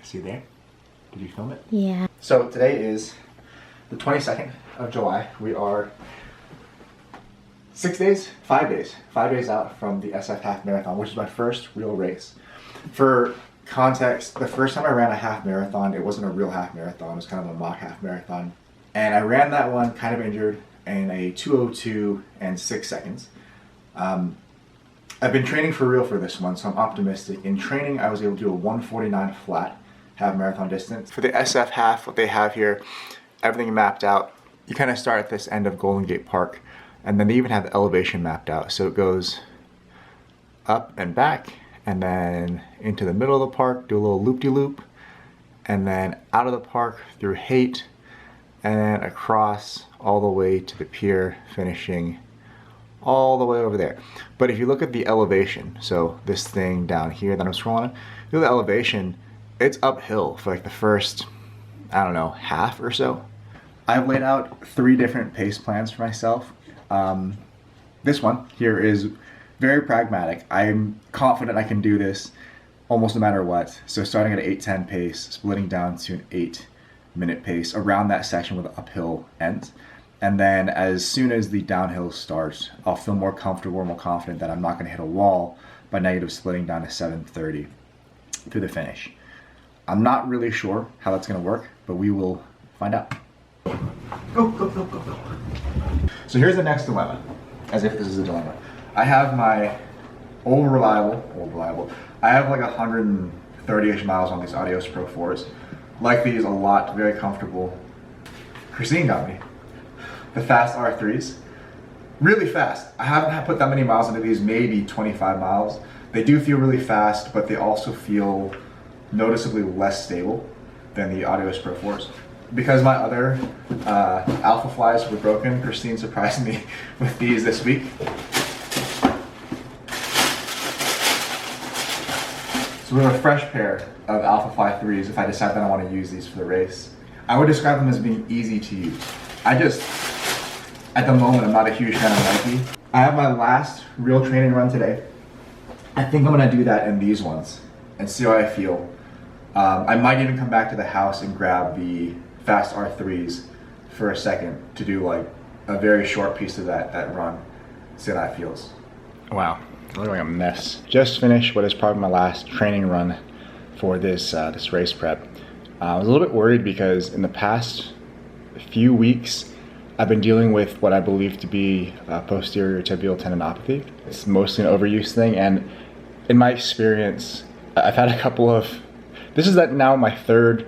See there? Did you film it? Yeah. So today is the 22nd of July. We are 5 days out from the SF Half Marathon, which is my first real race. For context, the first time I ran a half marathon, it wasn't a real half marathon, it was kind of a mock half marathon. And I ran that one kind of injured in a 2:02 and 6 seconds. I've been training for real for this one, so I'm optimistic. In training, I was able to do a 1:49 flat half marathon distance. For the SF half, what they have here, everything mapped out. You kind of start at this end of Golden Gate Park, and then they even have the elevation mapped out. So it goes up and back, and then into the middle of the park, do a little loop-de-loop, and then out of the park through Haight, and then across all the way to the pier, finishing all the way over there. But if you look at the elevation, so this thing down here that I'm scrolling on, you know the elevation, it's uphill for like the first, I don't know, half or so. I've laid out 3 different pace plans for myself. This one here is very pragmatic. I'm confident I can do this almost no matter what. So starting at an 8:10 pace, splitting down to an 8-minute pace around that section with an uphill end. And then as soon as the downhill starts, I'll feel more comfortable, more confident that I'm not gonna hit a wall by negative splitting down to 7:30 through the finish. I'm not really sure how that's gonna work, but we will find out. Go, go, go, go, go. So here's the next dilemma, as if this is a dilemma. I have my old reliable, I have like 130-ish miles on these Adios Pro 4s. Like these a lot, very comfortable. Christine got me the fast R3s. Really fast. I haven't put that many miles into these, maybe 25 miles. They do feel really fast, but they also feel noticeably less stable than the Adios Pro 4s. Because my other Alpha Flies were broken, Christine surprised me with these this week. So we have a fresh pair of Alpha Fly 3s if I decide that I want to use these for the race. I would describe them as being easy to use. At the moment, I'm not a huge fan of Nike. I have my last real training run today. I think I'm gonna do that in these ones and see how I feel. I might even come back to the house and grab the fast R3s for a second to do like a very short piece of that run, see how that feels. Wow, I look like a mess. Just finished what is probably my last training run for this race prep. I was a little bit worried because in the past few weeks, I've been dealing with what I believe to be posterior tibial tendinopathy. It's mostly an overuse thing, and in my experience, I've had a couple of, this is now my 3rd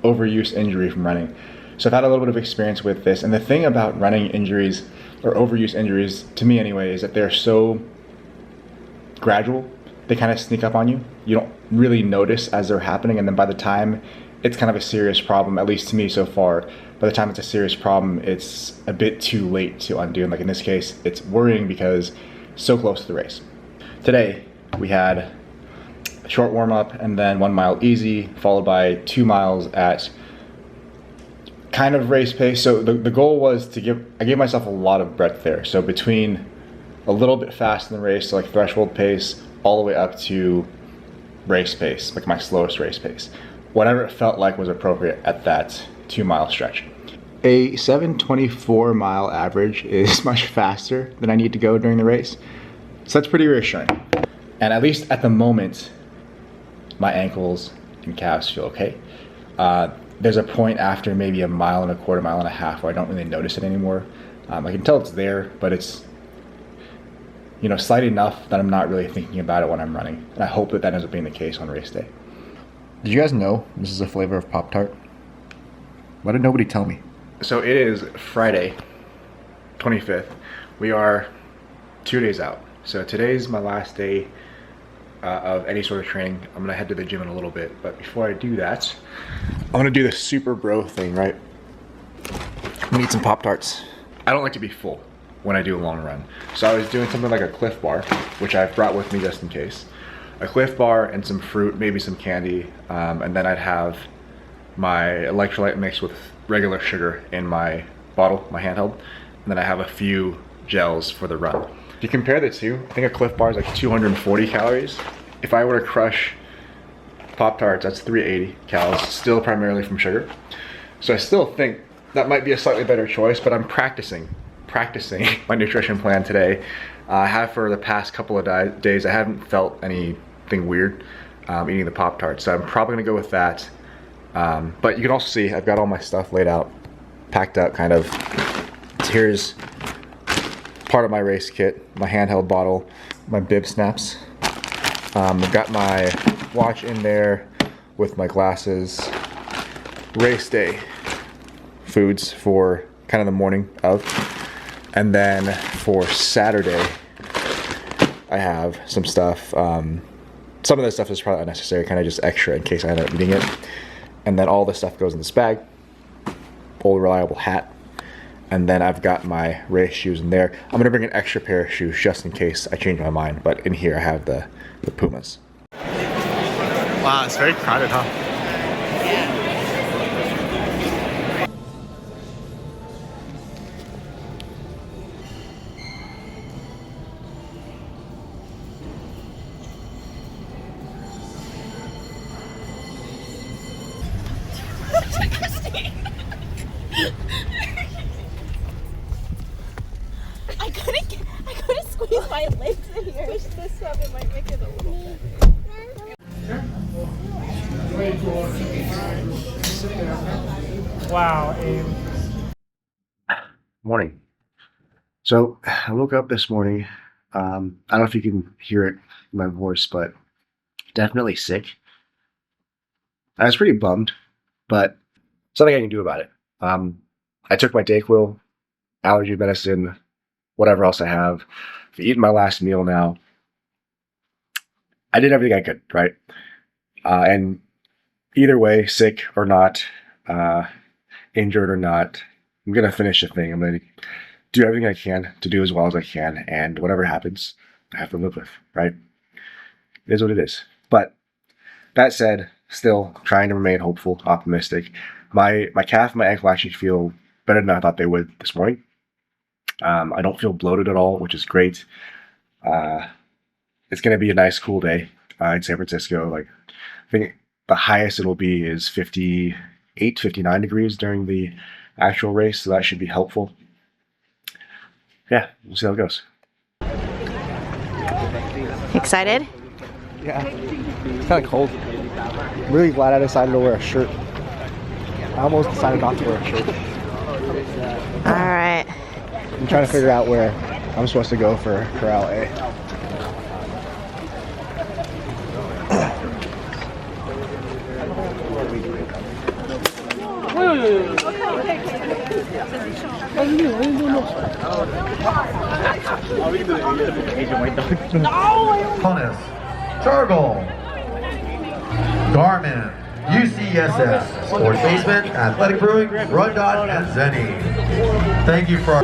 overuse injury from running. So I've had a little bit of experience with this, and the thing about running injuries, or overuse injuries, to me anyway, is that they're so gradual. They kind of sneak up on you. You don't really notice as they're happening, and then by the time it's kind of a serious problem, at least to me so far, by the time it's a serious problem, it's a bit too late to undo. And like in this case, it's worrying because it's so close to the race. Today, we had a short warm up and then 1 mile easy, followed by 2 miles at kind of race pace. So the goal was I gave myself a lot of breadth there. So between a little bit fast in the race, so like threshold pace, all the way up to race pace, like my slowest race pace. Whatever it felt like was appropriate at that 2 mile stretch. A 7:24 mile average is much faster than I need to go during the race. So that's pretty reassuring. And at least at the moment, my ankles and calves feel okay. There's a point after maybe 1.25 miles, mile and a half where I don't really notice it anymore. I can tell it's there, but it's slight enough that I'm not really thinking about it when I'm running. And I hope that ends up being the case on race day. Did you guys know this is a flavor of Pop-Tart? Why did nobody tell me? So it is Friday, 25th. We are 2 days out. So today's my last day of any sort of training. I'm gonna head to the gym in a little bit, but before I do that, I'm gonna do the super bro thing, right? I'm gonna eat some Pop-Tarts. I don't like to be full when I do a long run. So I was doing something like a Cliff Bar, which I've brought with me just in case. A Cliff Bar and some fruit, maybe some candy, and then I'd have my electrolyte mixed with regular sugar in my bottle, my handheld, and then I have a few gels for the run. If you compare the two, I think a Cliff Bar is like 240 calories. If I were to crush Pop-Tarts, that's 380 calories, still primarily from sugar. So I still think that might be a slightly better choice, but I'm practicing my nutrition plan today. I have for the past couple of days. I haven't felt anything weird eating the Pop-Tarts, so I'm probably gonna go with that. But you can also see I've got all my stuff laid out, packed up kind of. Here's part of my race kit, my handheld bottle, my bib snaps. I've got my watch in there with my glasses. Race day foods for kind of the morning of. And then for Saturday, I have some stuff. Some of this stuff is probably unnecessary, kind of just extra in case I end up eating it. And then all this stuff goes in this bag. Old reliable hat. And then I've got my race shoes in there. I'm gonna bring an extra pair of shoes just in case I change my mind. But in here I have the Pumas. Wow, it's very crowded, huh? I couldn't squeeze my legs in here. Push this up, it might make it a little better. Wow, Morning. So I woke up this morning. I don't know if you can hear it in my voice, but definitely sick. I was pretty bummed, but something I can do about it. I took my Dayquil, allergy medicine, whatever else I have. I've eaten my last meal now. I did everything I could, right? And either way, sick or not, injured or not, I'm going to finish the thing. I'm going to do everything I can to do as well as I can. And whatever happens, I have to live with, right? It is what it is. But that said, still trying to remain hopeful, optimistic. My calf and my ankle actually feel better than I thought they would this morning. I don't feel bloated at all, which is great. It's going to be a nice cool day in San Francisco. Like, I think the highest it'll be is 58, 59 degrees during the actual race, so that should be helpful. Yeah, we'll see how it goes. Excited? Yeah, it's kind of cold. I'm really glad I decided to wear a shirt. I almost decided not to wear a shirt. All right. I'm trying to figure out where I'm supposed to go for Corral A. Honus, Chargol, Garmin, UCSS, Sports Basement, Athletic Brewing, Run Dot, and Zenny. Thank you for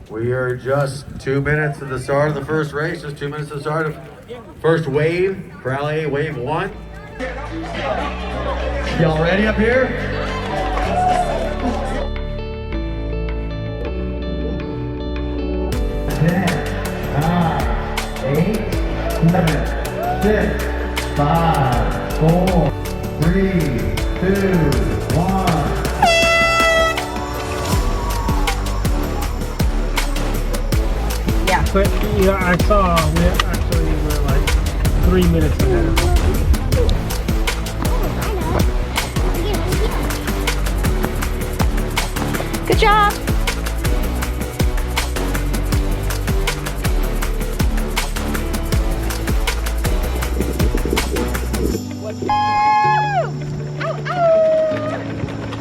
We are just 2 minutes to the start of the first race, just 2 minutes to the start of first wave, Corral A, wave 1. Y'all ready up here? 10, 9, 8, 7, 6, 5, 4, 3, 2, 1. But yeah, I saw we were like 3 minutes ahead of them. Good job.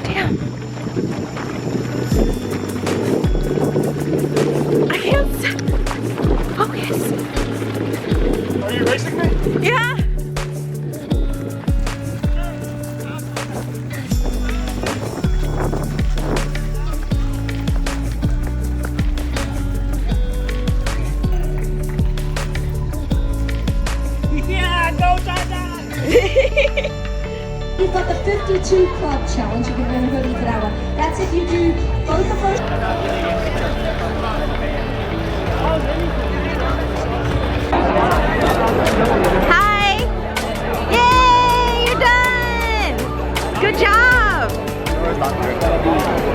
Damn. I can't focus. Are you racing me? Yeah. You've got the 52 club challenge. You can remember go for that one. That's if you do both the first. Hi! Yay! You're done! Good job!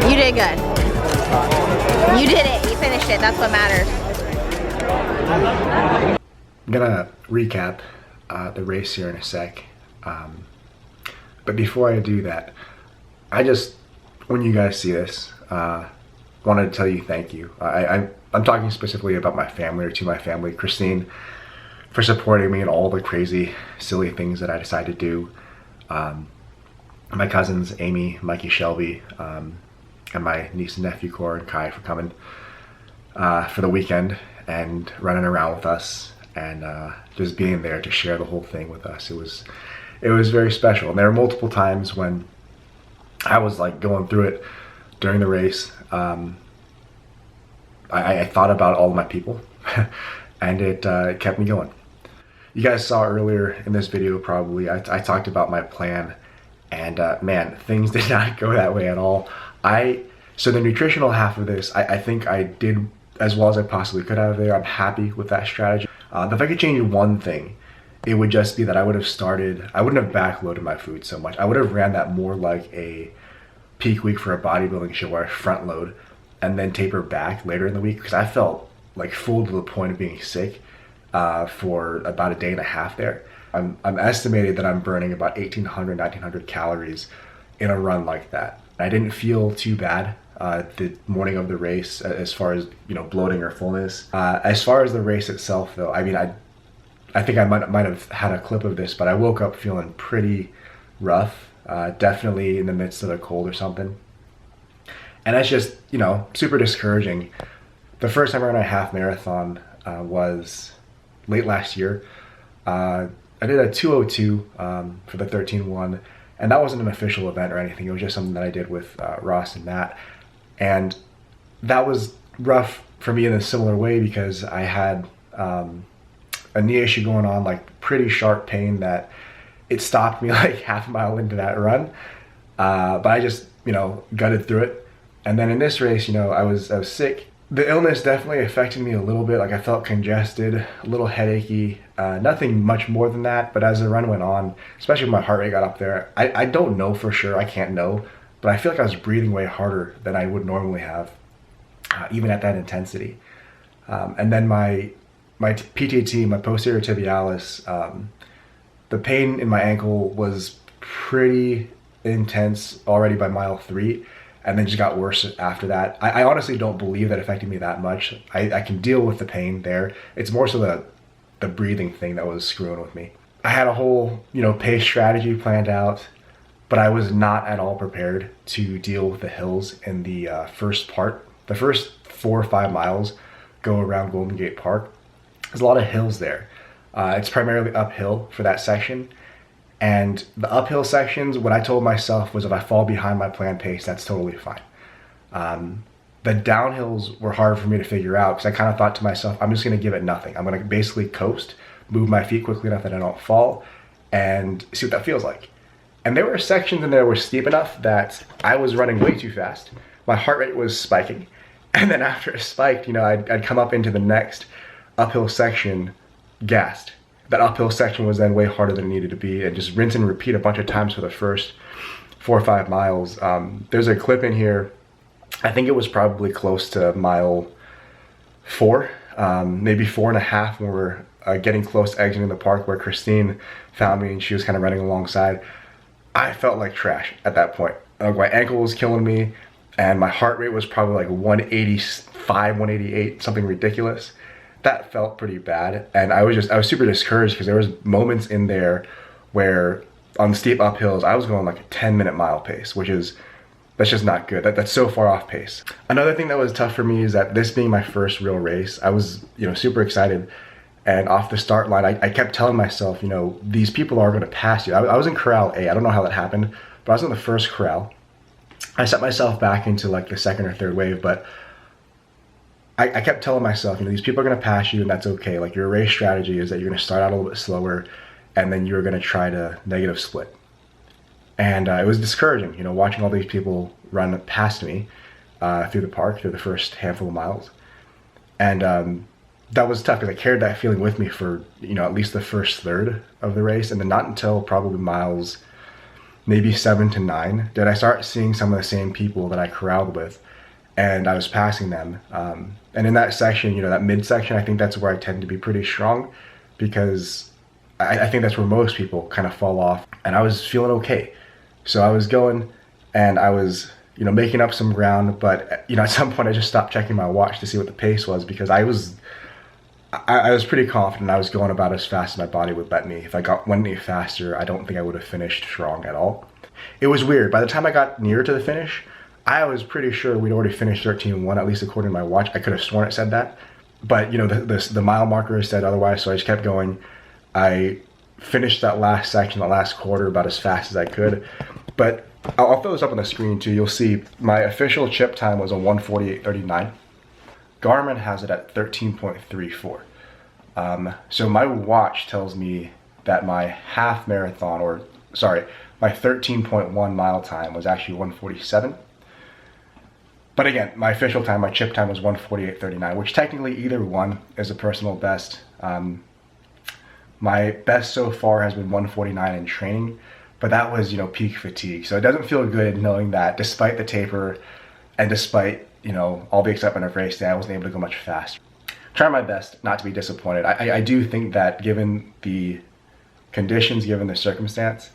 You did good. You did it. You finished it. That's what matters. I'm gonna recap the race here in a sec. But before I do that, I just, when you guys see this, wanted to tell you thank you. I'm talking specifically about my family, or to my family, Christine, for supporting me in all the crazy, silly things that I decided to do. My cousins, Amy, Mikey, Shelby, and my niece and nephew, Cora and Kai, for coming for the weekend and running around with us and just being there to share the whole thing with us. It was very special. And there were multiple times when I was like going through it during the race. I thought about all of my people and it kept me going. You guys saw earlier in this video probably, I talked about my plan, and man, things did not go that way at all. So the nutritional half of this, I think I did as well as I possibly could out of there. I'm happy with that strategy. If I could change one thing, it would just be that I wouldn't have backloaded my food so much. I would have ran that more like a peak week for a bodybuilding show where I front load and then taper back later in the week, because I felt like full to the point of being sick for about a day and a half there. I'm estimated that I'm burning about 1,800, 1,900 calories in a run like that. I didn't feel too bad the morning of the race as far as, you know, bloating or fullness. As far as the race itself though, I mean, I think I might have had a clip of this, but I woke up feeling pretty rough, definitely in the midst of the cold or something. And that's just, you know, super discouraging. The first time I ran a half marathon was late last year. I did a 2:02 for the 13-1, and that wasn't an official event or anything. It was just something that I did with Ross and Matt. And that was rough for me in a similar way because I had a knee issue going on, like pretty sharp pain that it stopped me like half a mile into that run. But I just, you know, gutted through it. And then in this race, you know, I was sick. The illness definitely affected me a little bit. Like I felt congested, a little headachy, nothing much more than that. But as the run went on, especially when my heart rate got up there, I don't know for sure, I can't know, but I feel like I was breathing way harder than I would normally have, even at that intensity. And then my PTT, my posterior tibialis, the pain in my ankle was pretty intense already by mile 3. And then just got worse after that. I honestly don't believe that affected me that much. I can deal with the pain there. It's more so the breathing thing that was screwing with me. I had a whole, you know, pace strategy planned out, but I was not at all prepared to deal with the hills in the first part. The first 4 or 5 miles go around Golden Gate Park. There's a lot of hills there. It's primarily uphill for that section. And the uphill sections, what I told myself was if I fall behind my planned pace, that's totally fine. The downhills were hard for me to figure out because I kind of thought to myself, I'm just going to give it nothing. I'm going to basically coast, move my feet quickly enough that I don't fall, and see what that feels like. And there were sections in there that were steep enough that I was running way too fast. My heart rate was spiking. And then after it spiked, you know, I'd come up into the next uphill section gassed. That uphill section was then way harder than it needed to be, and just rinse and repeat a bunch of times for the first 4 or 5 miles. There's a clip in here, I think it was probably close to mile 4, maybe 4.5 when we're getting close to exiting the park, where Christine found me and she was kind of running alongside. I felt like trash at that point. My ankle was killing me and my heart rate was probably like 185, 188, something ridiculous. That felt pretty bad, and I was super discouraged because there was moments in there where on steep uphills I was going like a 10-minute mile pace, that's just not good. That's so far off pace. Another thing that was tough for me is that this being my first real race, I was, you know, super excited, and off the start line I kept telling myself, you know, these people are going to pass you. I was in corral A. I don't know how that happened, but I was in the first corral. I set myself back into like the second or third wave, but I kept telling myself, you know, these people are going to pass you and that's okay. Like your race strategy is that you're going to start out a little bit slower and then you were going to try to negative split. And it was discouraging, you know, watching all these people run past me through the park, through the first handful of miles. And that was tough because I carried that feeling with me for, you know, at least the first third of the race. And then not until probably miles maybe 7 to 9 did I start seeing some of the same people that I corralled with, and I was passing them. And in that section, you know, that midsection, I think that's where I tend to be pretty strong, because I think that's where most people kind of fall off. And I was feeling okay. So I was going and I was, you know, making up some ground, but, you know, at some point I just stopped checking my watch to see what the pace was, because I was pretty confident I was going about as fast as my body would let me. If I went any faster, I don't think I would have finished strong at all. It was weird. By the time I got near to the finish, I was pretty sure we'd already finished 13:1, at least according to my watch. I could have sworn it said that. But, you know, the mile marker said otherwise, so I just kept going. I finished that last section, that last quarter, about as fast as I could. But I'll throw this up on the screen too. You'll see my official chip time was a 1:48:39. Garmin has it at 13.34. So my watch tells me that my half marathon, or sorry, my 13.1 mile time was actually 1:47. But again, my official time, my chip time was 1:48:39, which technically either one is a personal best. My best so far has been 1:49 in training, but that was, you know, peak fatigue. So it doesn't feel good knowing that despite the taper and despite, you know, all the excitement of race day, I wasn't able to go much faster. Trying my best not to be disappointed. I do think that given the conditions, given the circumstance,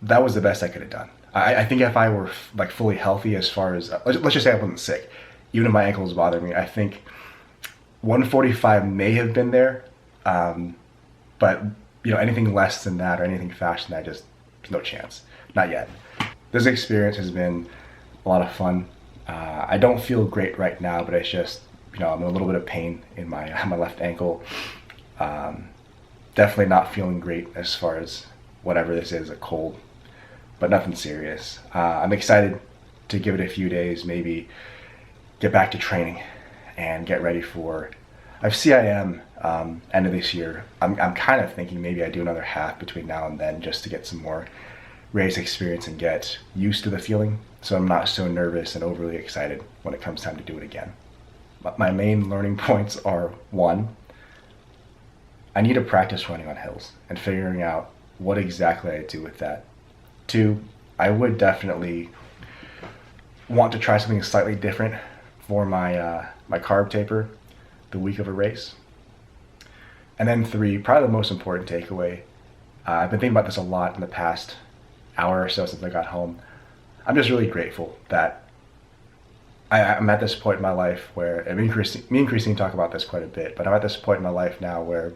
that was the best I could have done. I think if I were like fully healthy, as far as, let's just say I wasn't sick, even if my ankles bothered me, I think 1:45 may have been there. But, you know, anything less than that or anything faster than that, just there's no chance. Not yet. This experience has been a lot of fun. I don't feel great right now, but it's just, you know, I'm in a little bit of pain in my left ankle. Definitely not feeling great as far as whatever this is, a cold, but nothing serious. I'm excited to give it a few days, maybe get back to training and get ready for CIM end of this year. I'm kind of thinking maybe I do another half between now and then, just to get some more race experience and get used to the feeling, so I'm not so nervous and overly excited when it comes time to do it again. But my main learning points are: 1, I need to practice running on hills and figuring out what exactly I do with that. 2, I would definitely want to try something slightly different for my my carb taper the week of a race. And then 3, probably the most important takeaway, I've been thinking about this a lot in the past hour or so since I got home. I'm just really grateful that I'm at this point in my life where, and me and Christine talk about this quite a bit, but I'm at this point in my life now where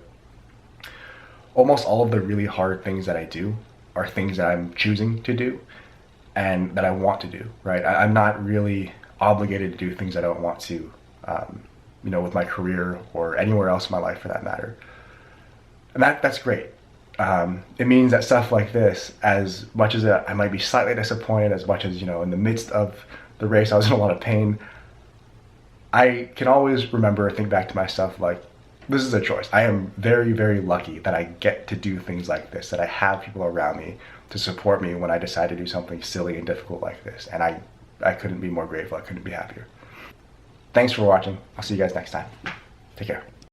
almost all of the really hard things that I do are things that I'm choosing to do and that I want to do, right? I'm not really obligated to do things I don't want to, you know, with my career or anywhere else in my life for that matter. And that's great. It means that stuff like this, as much as I might be slightly disappointed, as much as, you know, in the midst of the race I was in a lot of pain, I can always remember, think back to myself like, this is a choice. I am very, very lucky that I get to do things like this, that I have people around me to support me when I decide to do something silly and difficult like this. And I couldn't be more grateful. I couldn't be happier. Thanks for watching. I'll see you guys next time. Take care.